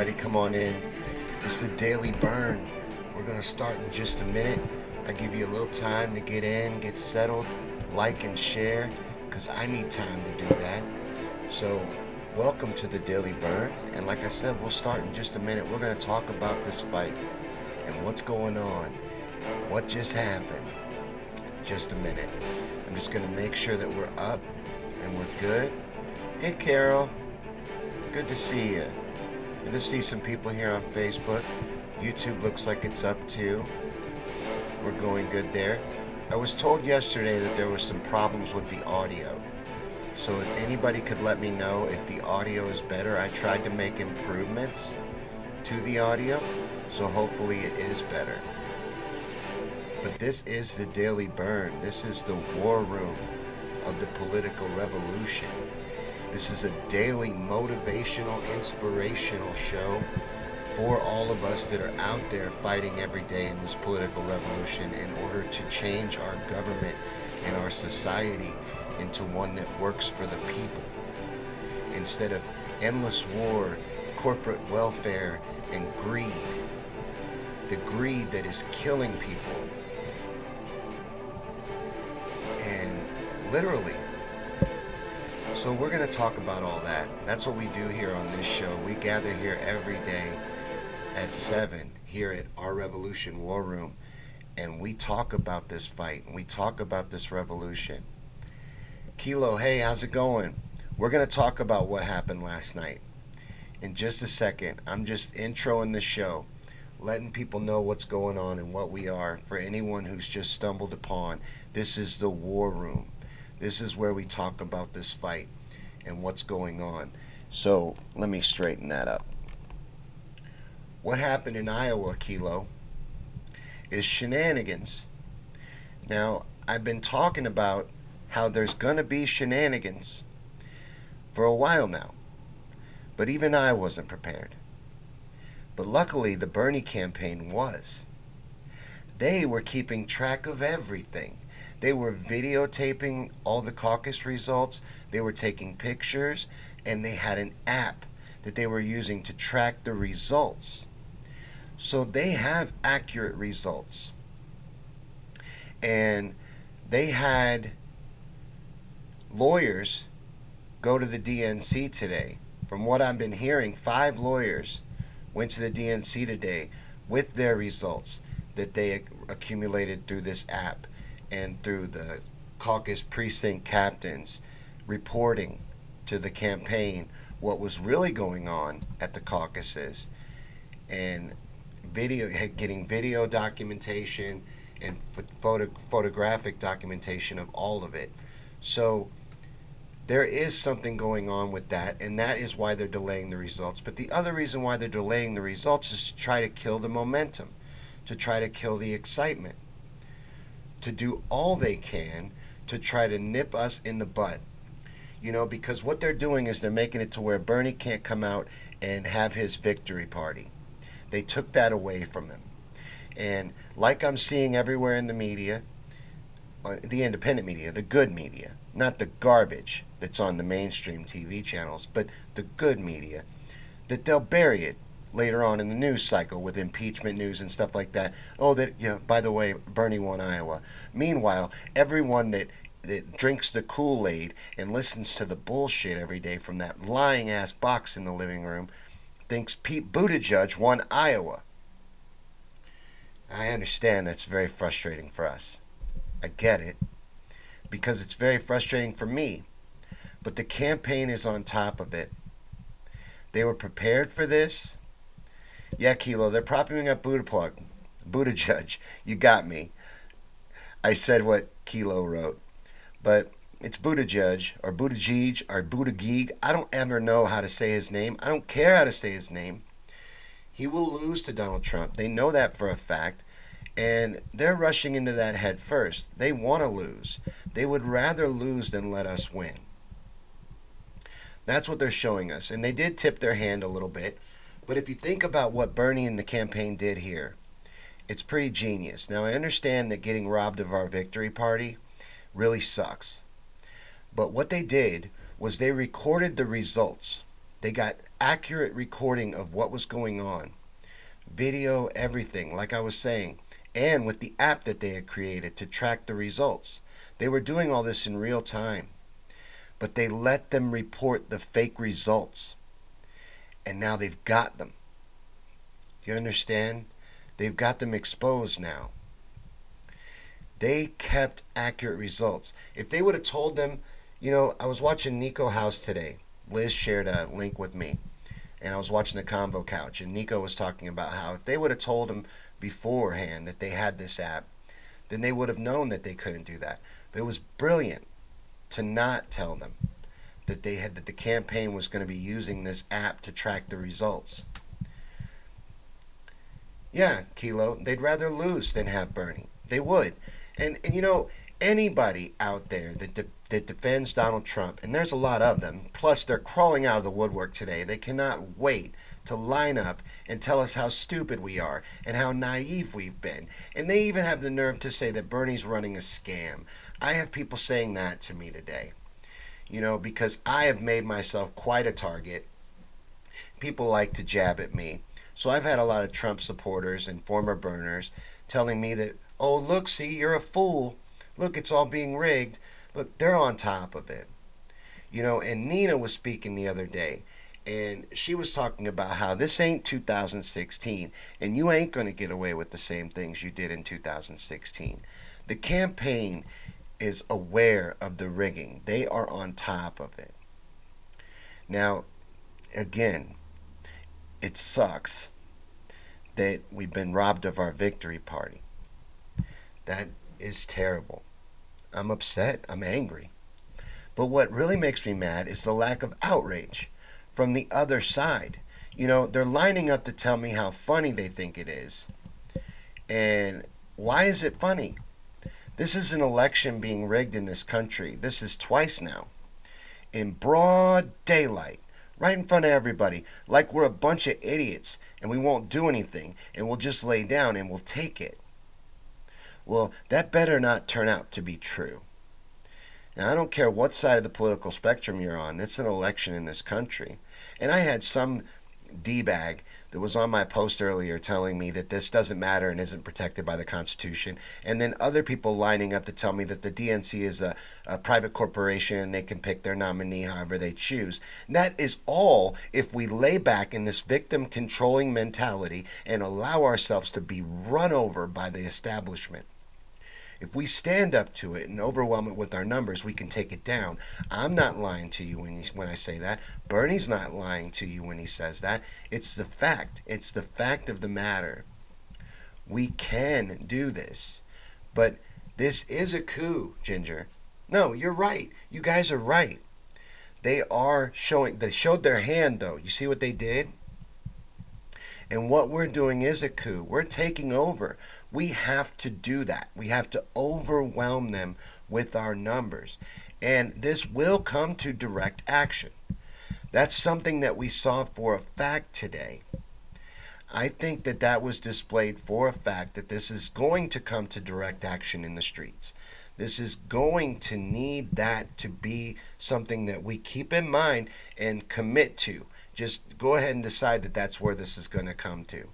everybody, come on in. It's the Daily Burn. We're going to start in just a minute. I give you a little time to get in, get settled, like and share, because I need time to do that. So, welcome to the Daily Burn. And like I said, we'll start in just a minute. We're going to talk about this fight and what's going on and what just happened. Just a minute. I'm just going to make sure that we're up and we're good. Hey, Carol. Good to see you. Good to see some people here on Facebook. YouTube looks like it's up too. We're going good there. I was told yesterday that there were some problems with the audio. So if anybody could let me know if the audio is better, I tried to make improvements to the audio, so hopefully it is better. But this is the Daily Burn. This is the war room of the political revolution. This is a daily motivational, inspirational show for all of us that are out there fighting every day in this political revolution in order to change our government and our society into one that works for the people. Instead of endless war, corporate welfare, and greed. The greed that is killing people. And literally. So we're going to talk about all that. That's what we do here on this show. We gather here every day at 7 here at Our Revolution War Room. And we talk about this fight. We talk about this revolution. Kilo, hey, how's it going? We're going to talk about what happened last night. In just a second, I'm just introing the show, letting people know what's going on and what we are. For anyone who's just stumbled upon, this is the War Room. This is where we talk about this fight and what's going on. So let me straighten that up. What happened in Iowa, Kilo, is shenanigans. Now, I've been talking about how there's going to be shenanigans for a while now. But even I wasn't prepared. But luckily, the Bernie campaign was. They were keeping track of everything. They were videotaping all the caucus results. They were taking pictures. And they had an app that they were using to track the results. So they have accurate results. And they had lawyers go to the DNC today. From what I've been hearing, 5 lawyers went to the DNC today with their results that they accumulated through this app and through the caucus precinct captains reporting to the campaign what was really going on at the caucuses, and getting video documentation and photographic documentation of all of it. So there is something going on with that, and that is why they're delaying the results. But the other reason why they're delaying the results is to try to kill the momentum, to try to kill the excitement, to do all they can to try to nip us in the butt. Because what they're doing is they're making it to where Bernie can't come out and have his victory party. They took that away from him. And like I'm seeing everywhere in the media, the independent media, the good media, not the garbage that's on the mainstream TV channels, but the good media, that they'll bury it later on in the news cycle with impeachment news and stuff like that. Oh, by the way, Bernie won Iowa. Meanwhile, everyone that drinks the Kool-Aid and listens to the bullshit every day from that lying-ass box in the living room thinks Pete Buttigieg won Iowa. I understand that's very frustrating for us. I get it. Because it's very frustrating for me. But the campaign is on top of it. They were prepared for this. Yeah, Kilo, they're propping up Buttigieg. You got me. I said what Kilo wrote. But it's Buttigieg, or Buttigieg, or Buttigieg. I don't ever know how to say his name. I don't care how to say his name. He will lose to Donald Trump. They know that for a fact. And they're rushing into that head first. They want to lose. They would rather lose than let us win. That's what they're showing us. And they did tip their hand a little bit. But if you think about what Bernie and the campaign did here, it's pretty genius. Now, I understand that getting robbed of our victory party really sucks. But what they did was they recorded the results. They got accurate recording of what was going on, video, everything, like I was saying, and with the app that they had created to track the results. They were doing all this in real time, but they let them report the fake results, and now they've got them. You understand? They've got them exposed now. They kept accurate results. If they would have told them, I was watching Nico House today. Liz shared a link with me, and I was watching the Combo Couch, and Nico was talking about how if they would have told him beforehand that they had this app, then they would have known that they couldn't do that. But it was brilliant to not tell them that the campaign was going to be using this app to track the results. Yeah, Kilo, they'd rather lose than have Bernie. They would. And anybody out there that defends Donald Trump, and there's a lot of them, plus they're crawling out of the woodwork today. They cannot wait to line up and tell us how stupid we are and how naive we've been. And they even have the nerve to say that Bernie's running a scam. I have people saying that to me today, because I have made myself quite a target. People like to jab at me. So I've had a lot of Trump supporters and former burners telling me that, oh, look, see, you're a fool. Look, it's all being rigged. Look, they're on top of it. And Nina was speaking the other day, and she was talking about how this ain't 2016, and you ain't going to get away with the same things you did in 2016. The campaign is aware of the rigging. They are on top of it. Now, again, it sucks that we've been robbed of our victory party. That is terrible. I'm upset. I'm angry. But what really makes me mad is the lack of outrage from the other side. They're lining up to tell me how funny they think it is. And why is it funny? This is an election being rigged in this country. This is twice now. In broad daylight. Right in front of everybody. Like we're a bunch of idiots and we won't do anything. And we'll just lay down and we'll take it. Well, that better not turn out to be true. Now, I don't care what side of the political spectrum you're on. It's an election in this country. And I had some D-bag that was on my post earlier telling me that this doesn't matter and isn't protected by the Constitution. And then other people lining up to tell me that the DNC is a private corporation and they can pick their nominee however they choose. And that is all if we lay back in this victim-controlling mentality and allow ourselves to be run over by the establishment. If we stand up to it and overwhelm it with our numbers, we can take it down. I'm not lying to you when I say that. Bernie's not lying to you when he says that. It's the fact. It's the fact of the matter. We can do this. But this is a coup, Ginger. No, you're right. You guys are right. They showed their hand, though. You see what they did? And what we're doing is a coup. We're taking over. We have to do that. We have to overwhelm them with our numbers. And this will come to direct action. That's something that we saw for a fact today. I think that was displayed for a fact that this is going to come to direct action in the streets. This is going to need that to be something that we keep in mind and commit to. Just go ahead and decide that that's where this is going to come to.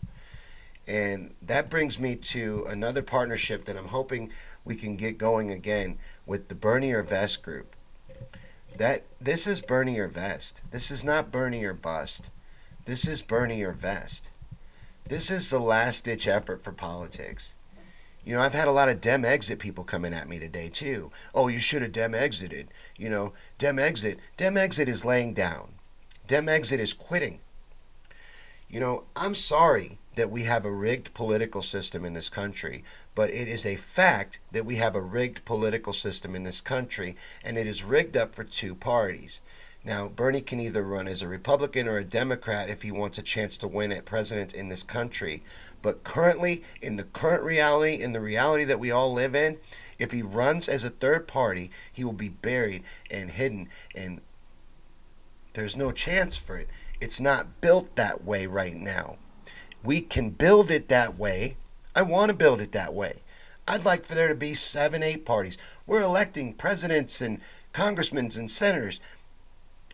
And that brings me to another partnership that I'm hoping we can get going again with the Bernie or Vest group. This is Bernie or Vest. This is not Bernie or Bust. This is Bernie or Vest. This is the last-ditch effort for politics. I've had a lot of Dem exit people coming at me today, too. Oh, you should have Dem exited. Dem exit. Dem exit is laying down. Dem exit is quitting. I'm sorry that we have a rigged political system in this country, but it is a fact that we have a rigged political system in this country, and it is rigged up for two parties. Now, Bernie can either run as a Republican or a Democrat if he wants a chance to win at president in this country. But currently, in the current reality, in the reality that we all live in, if he runs as a third party, he will be buried and hidden, and there's no chance for it. It's not built that way right now. We can build it that way. I want to build it that way. I'd like for there to be 7, 8 parties. We're electing presidents and congressmen and senators.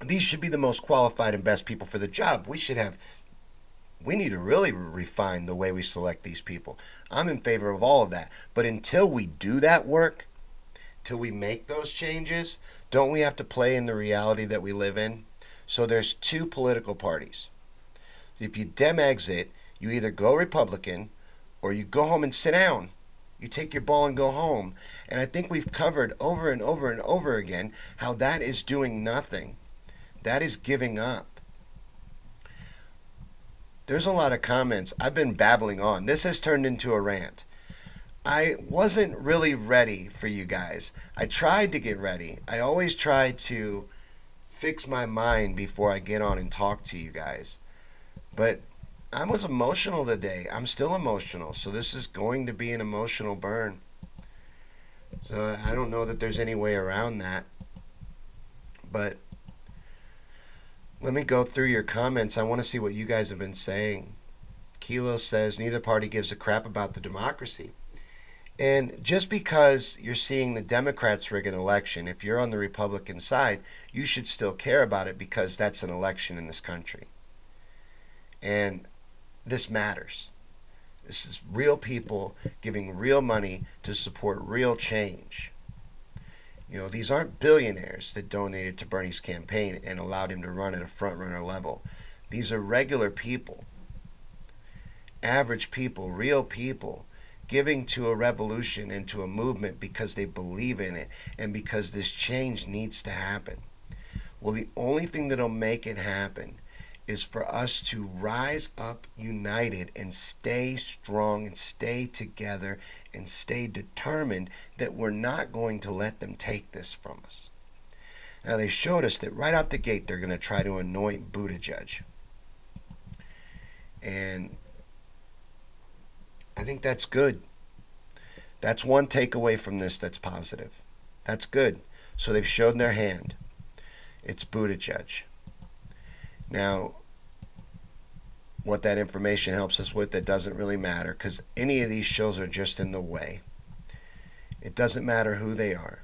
These should be the most qualified and best people for the job. We need to really refine the way we select these people. I'm in favor of all of that. But until we do that work, till we make those changes, don't we have to play in the reality that we live in? So there's two political parties. If you Dem exit, you either go Republican or you go home and sit down. You take your ball and go home. And I think we've covered over and over and over again how that is doing nothing. That is giving up. There's a lot of comments. I've been babbling on. This has turned into a rant. I wasn't really ready for you guys. I tried to get ready. I always try to fix my mind before I get on and talk to you guys. But I was emotional today. I'm still emotional. So this is going to be an emotional burn. So I don't know that there's any way around that. But let me go through your comments. I want to see what you guys have been saying. Kilo says neither party gives a crap about the democracy. And just because you're seeing the Democrats rig an election, if you're on the Republican side, you should still care about it because that's an election in this country. And this matters. This is real people giving real money to support real change. You know, these aren't billionaires that donated to Bernie's campaign and allowed him to run at a front runner level. These are regular people, average people, real people, giving to a revolution and to a movement because they believe in it and because this change needs to happen. Well, the only thing that'll make it happen is for us to rise up united and stay strong and stay together and stay determined that we're not going to let them take this from us. Now, they showed us that right out the gate they're going to try to anoint Buttigieg. And I think that's good. That's one takeaway from this that's positive. That's good. So they've shown their hand. It's Buttigieg. Now, what that information helps us with, that doesn't really matter because any of these shows are just in the way. It doesn't matter who they are.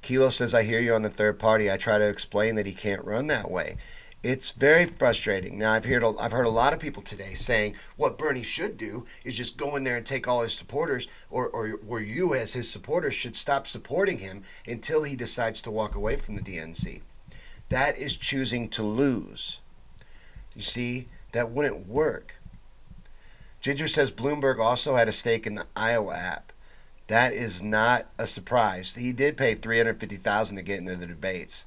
Kilo says, I hear you on the third party. I try to explain that he can't run that way. It's very frustrating. Now, I've heard a lot of people today saying what Bernie should do is just go in there and take all his supporters, or you as his supporters should stop supporting him until he decides to walk away from the DNC. That is choosing to lose. You see, that wouldn't work. Ginger says Bloomberg also had a stake in the Iowa app. That is not a surprise. He did pay $350,000 to get into the debates.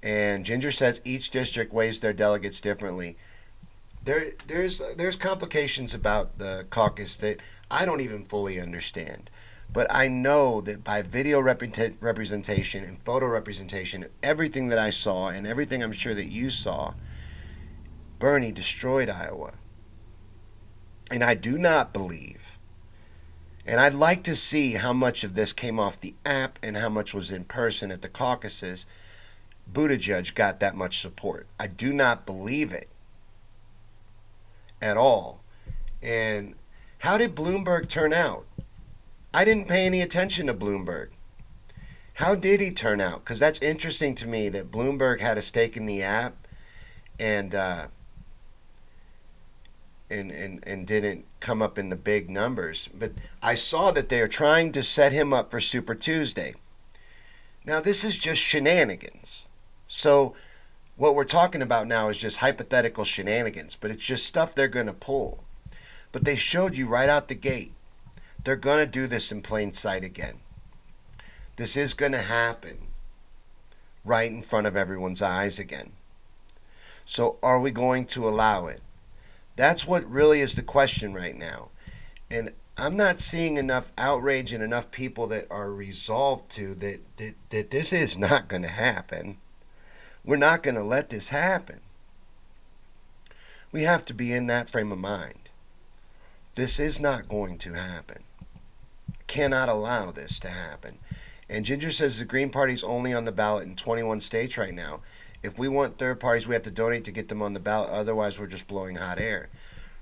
And Ginger says each district weighs their delegates differently. There's complications about the caucus that I don't even fully understand. But I know that by video representation and photo representation, everything that I saw and everything I'm sure that you saw, Bernie destroyed Iowa. And I do not believe, and I'd like to see how much of this came off the app and how much was in person at the caucuses, Buttigieg got that much support. I do not believe it at all. And how did Bloomberg turn out? I didn't pay any attention to Bloomberg. How did he turn out? Because that's interesting to me that Bloomberg had a stake in the app and didn't come up in the big numbers. But I saw that they are trying to set him up for Super Tuesday. Now, this is just shenanigans. So what we're talking about now is just hypothetical shenanigans, but it's just stuff they're going to pull. But they showed you right out the gate. They're going to do this in plain sight again. This is going to happen right in front of everyone's eyes again. So are we going to allow it? That's what really is the question right now. And I'm not seeing enough outrage and enough people that are resolved to that this is not going to happen. We're not going to let this happen. We have to be in that frame of mind. This is not going to happen. Cannot allow this to happen. And Ginger says the Green Party's only on the ballot in 21 states right now. If we want third parties, we have to donate to get them on the ballot. Otherwise, we're just blowing hot air.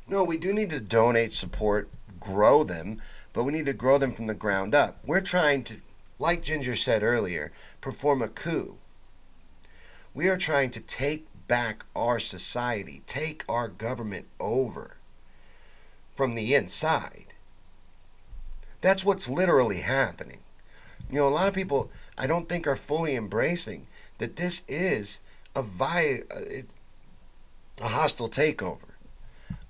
No, we do need to donate, support, grow them, but we need to grow them from the ground up. We're trying to like Ginger said earlier, perform a coup. We are trying to take back our society, take our government over from the inside. That's what's literally happening. You know, a lot of people I don't think are fully embracing that this is a hostile takeover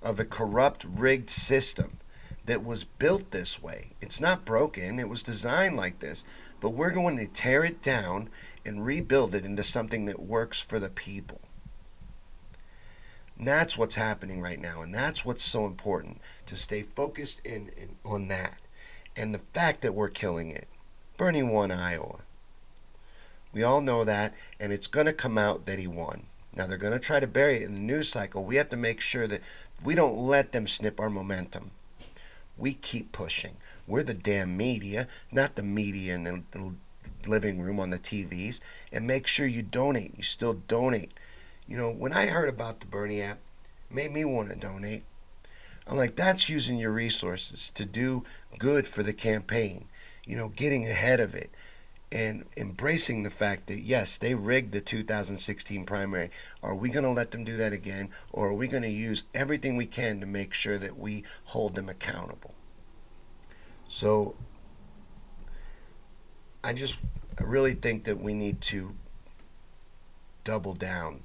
of a corrupt, rigged system that was built this way. It's not broken, it was designed like this. But we're going to tear it down and rebuild it into something that works for the people. And that's what's happening right now, and that's what's so important, to stay focused on that. And the fact that we're killing it. Bernie won Iowa. We all know that, and it's going to come out that he won. Now, they're going to try to bury it in the news cycle. We have to make sure that we don't let them snip our momentum. We keep pushing. We're the damn media, not the media in the living room on the TVs. And make sure you donate. You still donate. You know, when I heard about the Bernie app, it made me want to donate. I'm like, that's using your resources to do good for the campaign. You know, getting ahead of it and embracing the fact that, yes, they rigged the 2016 primary. Are we going to let them do that again? Or are we going to use everything we can to make sure that we hold them accountable? So I really think that we need to double down.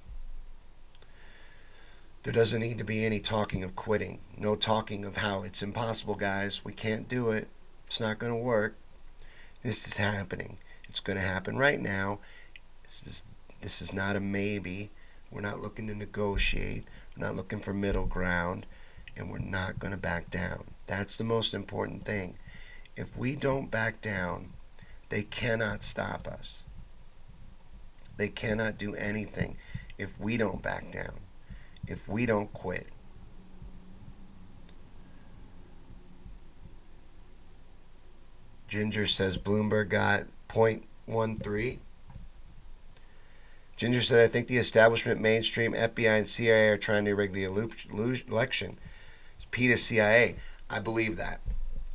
There doesn't need to be any talking of quitting. No talking of how it's impossible, guys. We can't do it. It's not going to work. This is happening. It's going to happen right now. This is not a maybe. We're not looking to negotiate. We're not looking for middle ground. And we're not going to back down. That's the most important thing. If we don't back down, they cannot stop us. They cannot do anything if we don't back down. If we don't quit. Ginger says Bloomberg got 0.13. Ginger said, I think the establishment, mainstream, FBI, and CIA are trying to rig the election. Pete is CIA. I believe that.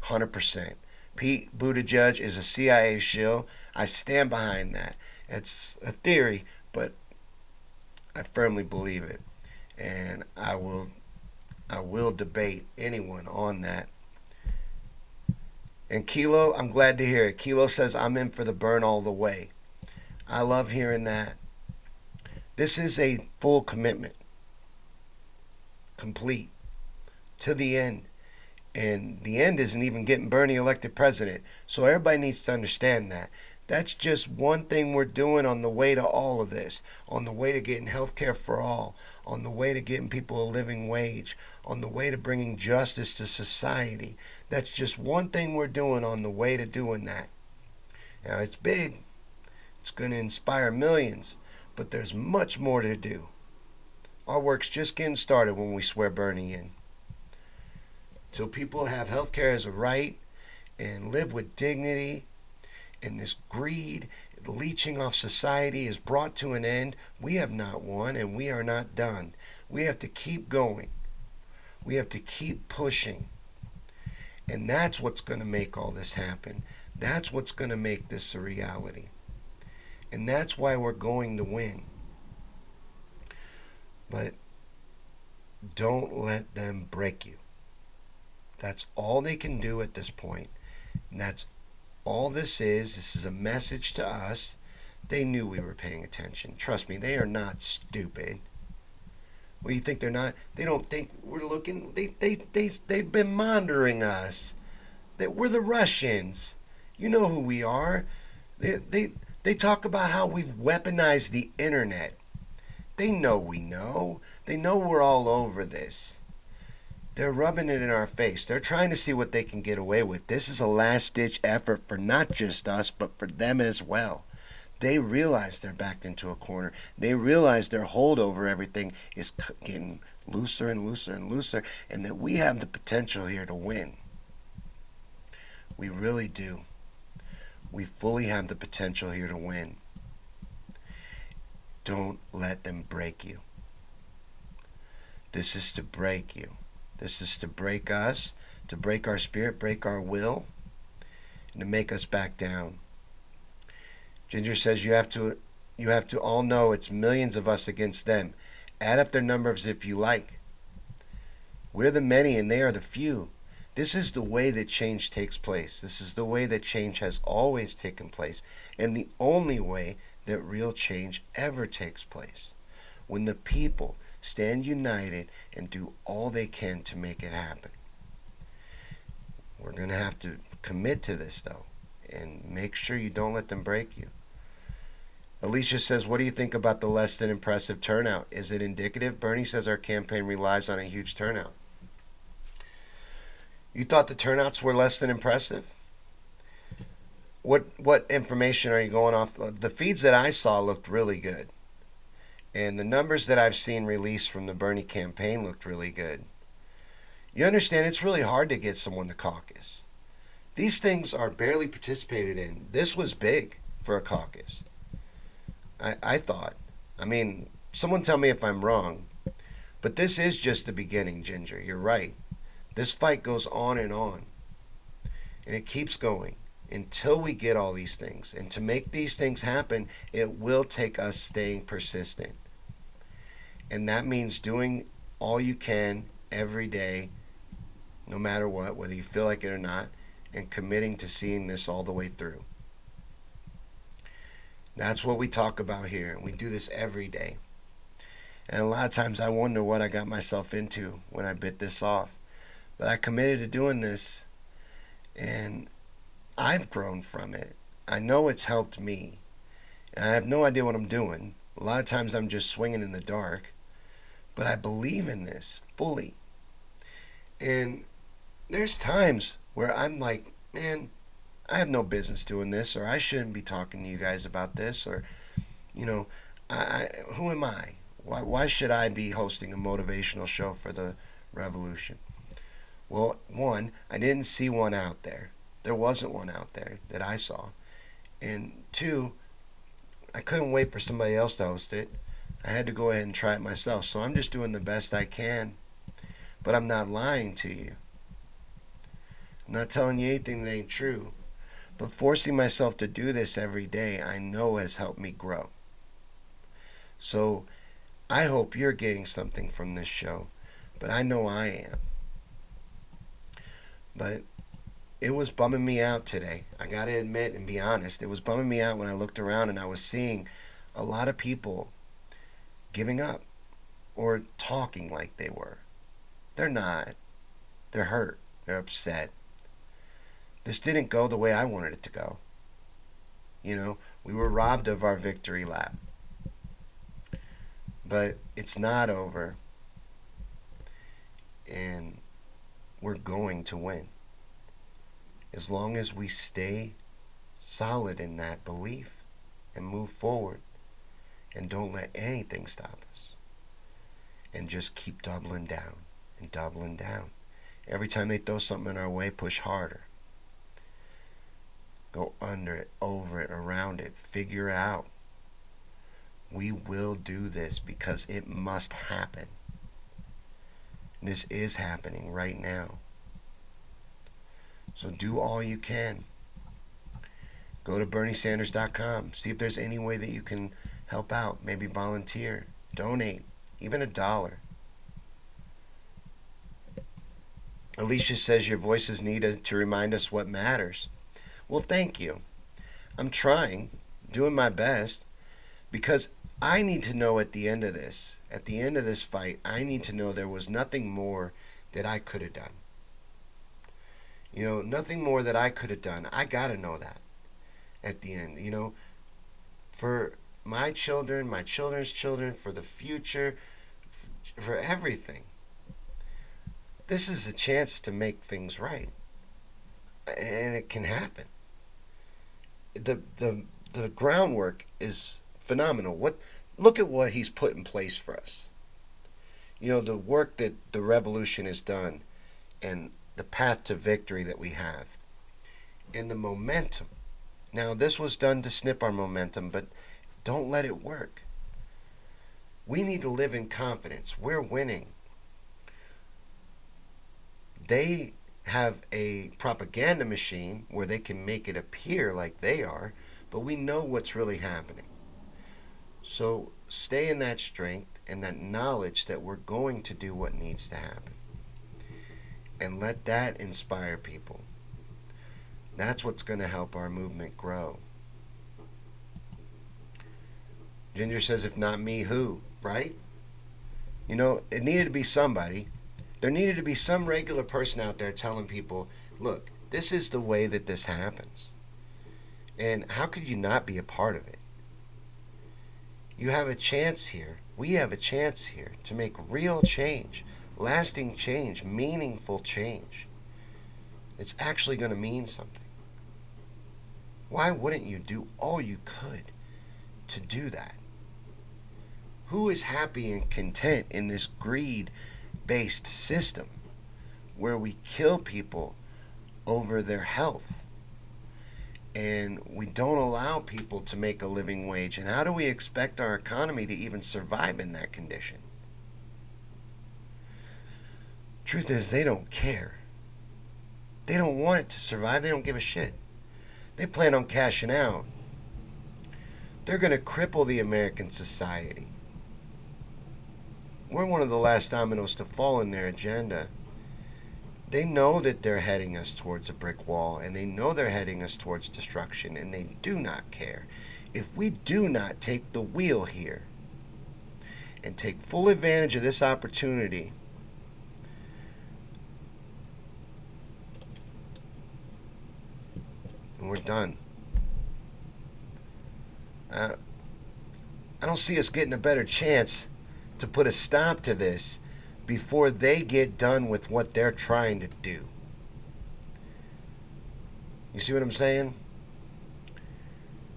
100%. Pete Buttigieg is a CIA shill. I stand behind that. It's a theory, but I firmly believe it. And I will debate anyone on that. And Kilo, I'm glad to hear it. Kilo says, I'm in for the burn all the way. I love hearing that. This is a full commitment. Complete. To the end. And the end isn't even getting Bernie elected president. So everybody needs to understand that. That's just one thing we're doing on the way to all of this. On the way to getting health care for all. On the way to getting people a living wage. On the way to bringing justice to society. That's just one thing we're doing on the way to doing that. Now, it's big. It's going to inspire millions. But there's much more to do. Our work's just getting started when we swear Bernie in. Till people have health care as a right and live with dignity, and this greed, leeching off society is brought to an end, we have not won and we are not done. We have to keep going. We have to keep pushing. And that's what's going to make all this happen. That's what's going to make this a reality. And that's why we're going to win. But don't let them break you. That's all they can do at this point. And that's all this is. This is a message to us. They knew we were paying attention. Trust me, they are not stupid. Well, you think they're not? They don't think we're looking. They've been monitoring us. That we're the Russians. You know who we are. They talk about how we've weaponized the internet. They know we know. They know we're all over this. They're rubbing it in our face. They're trying to see what they can get away with. This is a last-ditch effort for not just us, but for them as well. They realize they're backed into a corner. They realize their hold over everything is getting looser and looser and looser, and that we have the potential here to win. We really do. We fully have the potential here to win. Don't let them break you. This is to break you. This is to break us, to break our spirit, break our will, and to make us back down. Ginger says you have to all know it's millions of us against them. Add up their numbers if you like. We're the many and they are the few. This is the way that change takes place. This is the way that change has always taken place, and the only way that real change ever takes place. When the people stand united and do all they can to make it happen. We're going to have to commit to this, though, and make sure you don't let them break you. Alicia says, what do you think about the less than impressive turnout? Is it indicative? Bernie says our campaign relies on a huge turnout. You thought the turnouts were less than impressive? What information are you going off? The feeds that I saw looked really good. And the numbers that I've seen released from the Bernie campaign looked really good. You understand, it's really hard to get someone to caucus. These things are barely participated in. This was big for a caucus. I thought. I mean, someone tell me if I'm wrong. But this is just the beginning, Ginger. You're right. This fight goes on. And it keeps going until we get all these things. And to make these things happen, it will take us staying persistent. And that means doing all you can every day, no matter what, whether you feel like it or not, and committing to seeing this all the way through. That's what we talk about here, and we do this every day. And a lot of times I wonder what I got myself into when I bit this off. But I committed to doing this, and I've grown from it. I know it's helped me. And I have no idea what I'm doing. A lot of times I'm just swinging in the dark. But I believe in this fully. And there's times where I'm like, man, I have no business doing this, or I shouldn't be talking to you guys about this, or, who am I? Why should I be hosting a motivational show for the revolution? Well, one, I didn't see one out there. There wasn't one out there that I saw. And two, I couldn't wait for somebody else to host it. I had to go ahead and try it myself. So I'm just doing the best I can. But I'm not lying to you. I'm not telling you anything that ain't true. But forcing myself to do this every day, I know has helped me grow. So I hope you're getting something from this show. But I know I am. But it was bumming me out today. I got to admit and be honest. It was bumming me out when I looked around and I was seeing a lot of people giving up or talking like they were. They're not. They're hurt. They're upset. This didn't go the way I wanted it to go. We were robbed of our victory lap. But it's not over. And we're going to win. As long as we stay solid in that belief and move forward and don't let anything stop us. And just keep doubling down and doubling down. Every time they throw something in our way, push harder. Go under it, over it, around it. Figure it out. We will do this because it must happen. This is happening right now. So do all you can. Go to BernieSanders.com. See if there's any way that you can help out. Maybe volunteer. Donate. Even $1. Alicia says your voice is needed to remind us what matters. Well, thank you. I'm trying. Doing my best. Because I need to know at the end of this fight, I need to know there was nothing more that I could have done. Nothing more that I could have done. I got to know that at the end. For my children, my children's children, for the future, for everything. This is a chance to make things right. And it can happen. The groundwork is phenomenal. Look at what he's put in place for us. The work that the revolution has done and the path to victory that we have. And the momentum. Now, this was done to snip our momentum, but don't let it work. We need to live in confidence. We're winning. They have a propaganda machine where they can make it appear like they are, but we know what's really happening. So stay in that strength and that knowledge that we're going to do what needs to happen. And let that inspire people. That's what's going to help our movement grow. Ginger says, if not me, who? Right? You know, it needed to be somebody. There needed to be some regular person out there telling people, look, this is the way that this happens. And how could you not be a part of it? You have a chance here. We have a chance here to make real change, lasting change, meaningful change. It's actually going to mean something. Why wouldn't you do all you could to do that? Who is happy and content in this greed-based system where we kill people over their health and we don't allow people to make a living wage? And how do we expect our economy to even survive in that condition? Truth is, they don't care. They don't want it to survive. They don't give a shit. They plan on cashing out. They're going to cripple the American society. We're one of the last dominoes to fall in their agenda. They know that they're heading us towards a brick wall, and they know they're heading us towards destruction, and they do not care. If we do not take the wheel here and take full advantage of this opportunity, and we're done. I don't see us getting a better chance to put a stop to this before they get done with what they're trying to do. You see what I'm saying?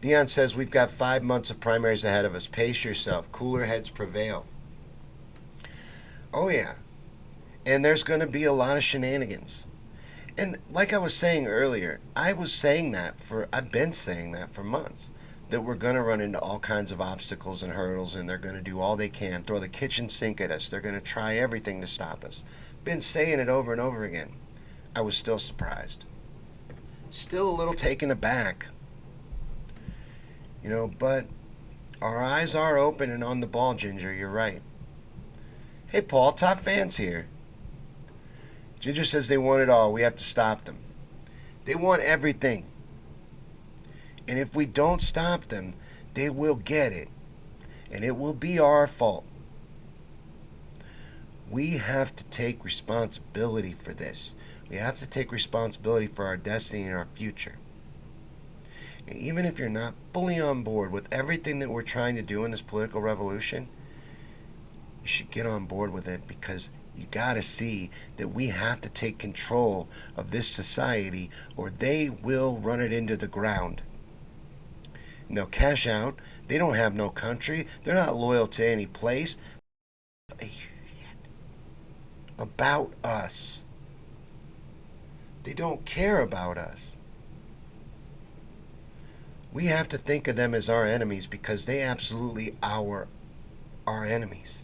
Dion says we've got 5 months of primaries ahead of us. Pace yourself. Cooler heads prevail. Oh yeah. And there's going to be a lot of shenanigans. And like I was saying earlier, I've been saying that for months. That we're going to run into all kinds of obstacles and hurdles, and they're going to do all they can, throw the kitchen sink at us. They're going to try everything to stop us. Been saying it over and over again. I was still surprised. Still a little taken aback. You know, but our eyes are open and on the ball, Ginger. You're right. Hey, Paul, top fans here. Ginger says they want it all. We have to stop them. They want everything. And if we don't stop them, they will get it. And it will be our fault. We have to take responsibility for this. We have to take responsibility for our destiny and our future. And even if you're not fully on board with everything that we're trying to do in this political revolution, you should get on board with it, because you got to see that we have to take control of this society or they will run it into the ground. And they'll cash out. They don't have no country. They're not loyal to any place. About us. They don't care about us. We have to think of them as our enemies, because they absolutely are our enemies.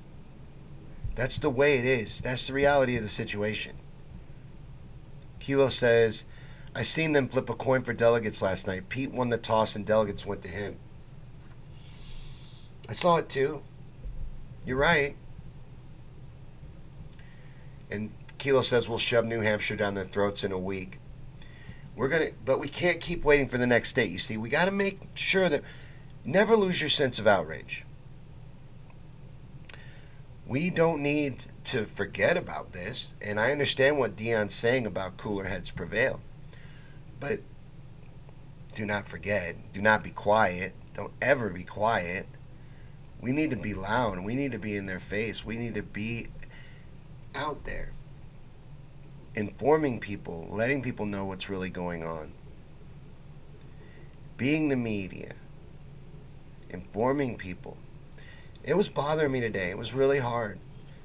That's the way it is. That's the reality of the situation. Kilo says, I seen them flip a coin for delegates last night. Pete won the toss and delegates went to him. I saw it too. You're right. And Kilo says we'll shove New Hampshire down their throats in a week. But we can't keep waiting for the next state. You see, we got to make sure that never lose your sense of outrage. We don't need to forget about this, and I understand what Dion's saying about cooler heads prevail. But do not forget, do not be quiet. Don't ever be quiet. We need to be loud. We need to be in their face. We need to be out there, informing people, letting people know what's really going on. Being the media, informing people. It was bothering me today. It was really hard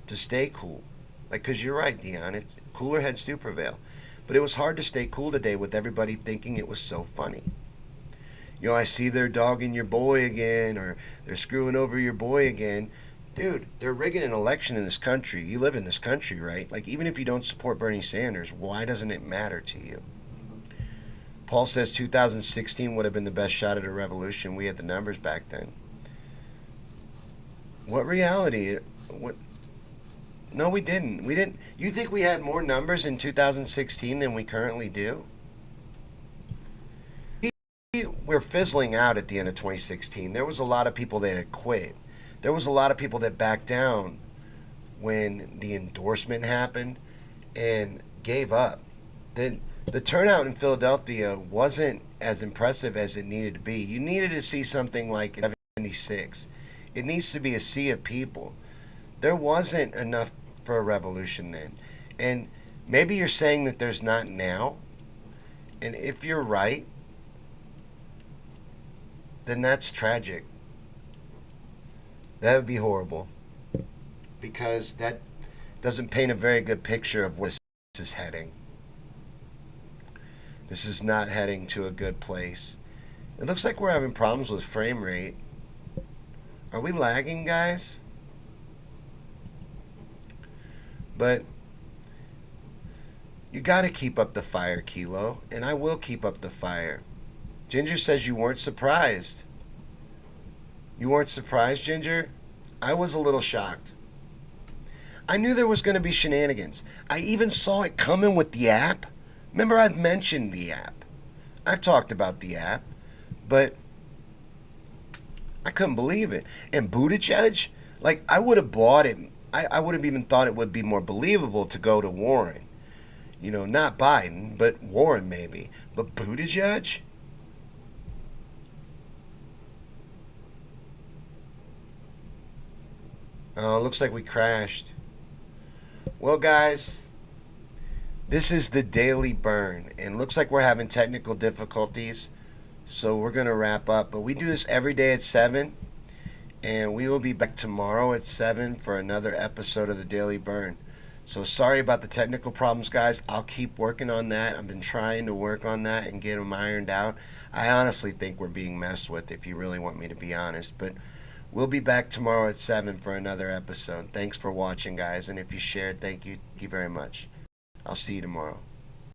to stay cool. Because you're right, Dion. Cooler heads do prevail. But it was hard to stay cool today with everybody thinking it was so funny. You know, I see they're dogging your boy again, or they're screwing over your boy again. Dude, they're rigging an election in this country. You live in this country, right? Like, even if you don't support Bernie Sanders, why doesn't it matter to you? Paul says 2016 would have been the best shot at a revolution. We had the numbers back then. What reality? What? No, we didn't. We didn't. You think we had more numbers in 2016 than we currently do? We're fizzling out at the end of 2016. There was a lot of people that had quit. There was a lot of people that backed down when the endorsement happened and gave up. The turnout in Philadelphia wasn't as impressive as it needed to be. You needed to see something like 76. It needs to be a sea of people. There wasn't enough for a revolution then. And maybe you're saying that there's not now. And if you're right, then that's tragic. That would be horrible. Because that doesn't paint a very good picture of where this is heading. This is not heading to a good place. It looks like we're having problems with frame rate. Are we lagging, guys? But you got to keep up the fire, Kilo, and I will keep up the fire. Ginger says you weren't surprised. You weren't surprised, Ginger? I was a little shocked. I knew there was going to be shenanigans. I even saw it coming with the app. Remember, I've mentioned the app. I've talked about the app, but I couldn't believe it. And Buttigieg, like, I would have bought it. I would have even thought it would be more believable to go to Warren. You know, not Biden, but Warren maybe. But Buttigieg? Oh, looks like we crashed. Well, guys, this is the Daily Burn, and looks like we're having technical difficulties, so we're going to wrap up. But we do this every day at 7, and we will be back tomorrow at 7 for another episode of the Daily Burn. So sorry about the technical problems, guys. I'll keep working on that. I've been trying to work on that and get them ironed out. I honestly think we're being messed with, if you really want me to be honest. But we'll be back tomorrow at 7 for another episode. Thanks for watching, guys. And if you shared, thank you very much. I'll see you tomorrow.